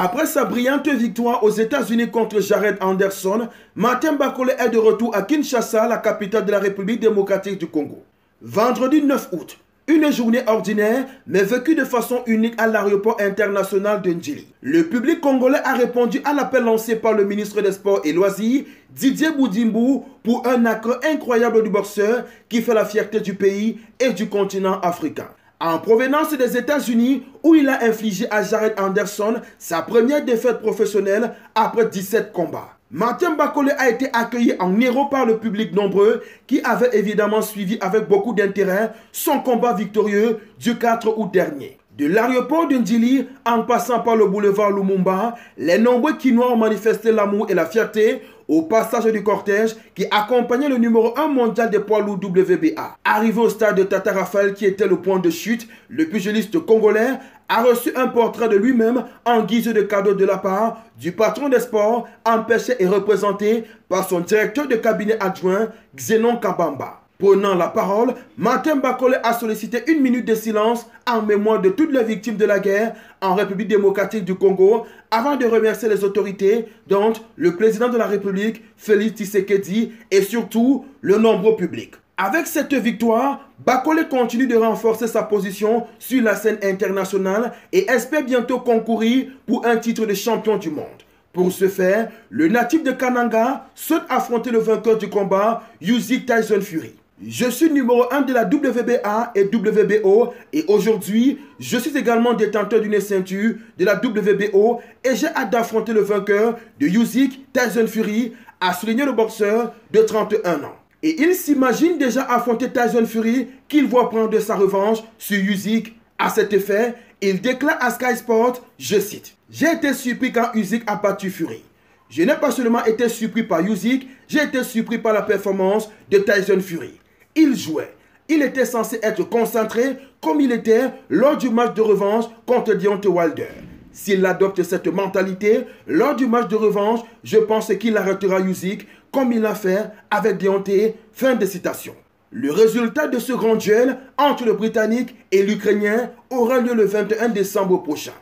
Après sa brillante victoire aux États-Unis contre Jared Anderson, Martin Bakole est de retour à Kinshasa, la capitale de la République démocratique du Congo. Vendredi 9 août, une journée ordinaire, mais vécue de façon unique à l'aéroport international de Ndjili. Le public congolais a répondu à l'appel lancé par le ministre des Sports et Loisirs, Didier Boudimbo, pour un accueil incroyable du boxeur qui fait la fierté du pays et du continent africain. En provenance des États-Unis, où il a infligé à Jared Anderson sa première défaite professionnelle après 17 combats. Martin Bakole a été accueilli en héros par le public nombreux qui avait évidemment suivi avec beaucoup d'intérêt son combat victorieux du 4 août dernier. De l'aéroport de Ndjili, en passant par le boulevard Lumumba, les nombreux Kinois ont manifesté l'amour et la fierté au passage du cortège qui accompagnait le numéro 1 mondial des poids lourds WBA. Arrivé au stade de Tata Raphaël qui était le point de chute, le pugiliste congolais a reçu un portrait de lui-même en guise de cadeau de la part du patron des sports, empêché et représenté par son directeur de cabinet adjoint, Xenon Kabamba. Prenant la parole, Martin Bakole a sollicité une minute de silence en mémoire de toutes les victimes de la guerre en République démocratique du Congo avant de remercier les autorités, dont le président de la République, Félix Tshisekedi, et surtout le nombreux public. Avec cette victoire, Bakole continue de renforcer sa position sur la scène internationale et espère bientôt concourir pour un titre de champion du monde. Pour ce faire, le natif de Kananga souhaite affronter le vainqueur du combat, Usyk Tyson Fury. Je suis numéro 1 de la WBA et WBO et aujourd'hui, je suis également détenteur d'une ceinture de la WBO et j'ai hâte d'affronter le vainqueur de Usyk Tyson Fury, a souligné le boxeur de 31 ans. Et il s'imagine déjà affronter Tyson Fury qu'il voit prendre sa revanche sur Usyk. À cet effet, il déclare à Sky Sport, je cite, « J'ai été surpris quand Usyk a battu Fury. Je n'ai pas seulement été surpris par Usyk, j'ai été surpris par la performance de Tyson Fury. Il jouait. Il était censé être concentré comme il était lors du match de revanche contre Deontay Wilder. S'il adopte cette mentalité, lors du match de revanche, je pense qu'il arrêtera Usyk comme il l'a fait avec Deontay. » Fin de citation. Le résultat de ce grand duel entre le Britannique et l'Ukrainien aura lieu le 21 décembre prochain.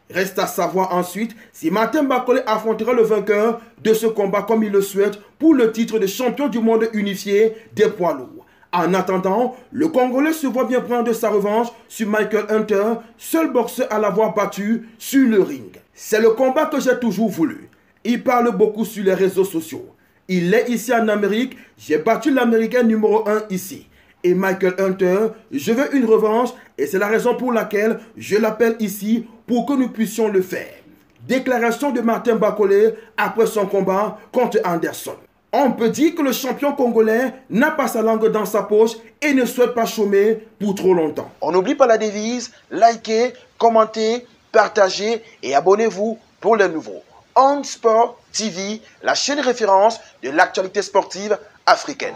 Reste à savoir ensuite si Martin Bakole affrontera le vainqueur de ce combat comme il le souhaite pour le titre de champion du monde unifié des poids lourds. En attendant, le Congolais se voit bien prendre sa revanche sur Michael Hunter, seul boxeur à l'avoir battu sur le ring. C'est le combat que j'ai toujours voulu. Il parle beaucoup sur les réseaux sociaux. Il est ici en Amérique, j'ai battu l'Américain numéro 1 ici. Et Michael Hunter, je veux une revanche et c'est la raison pour laquelle je l'appelle ici pour que nous puissions le faire. Déclaration de Martin Bakole après son combat contre Anderson. On peut dire que le champion congolais n'a pas sa langue dans sa poche et ne souhaite pas chômer pour trop longtemps. On n'oublie pas la devise, likez, commentez, partagez et abonnez-vous pour les nouveaux. On Sport TV, la chaîne référence de l'actualité sportive africaine.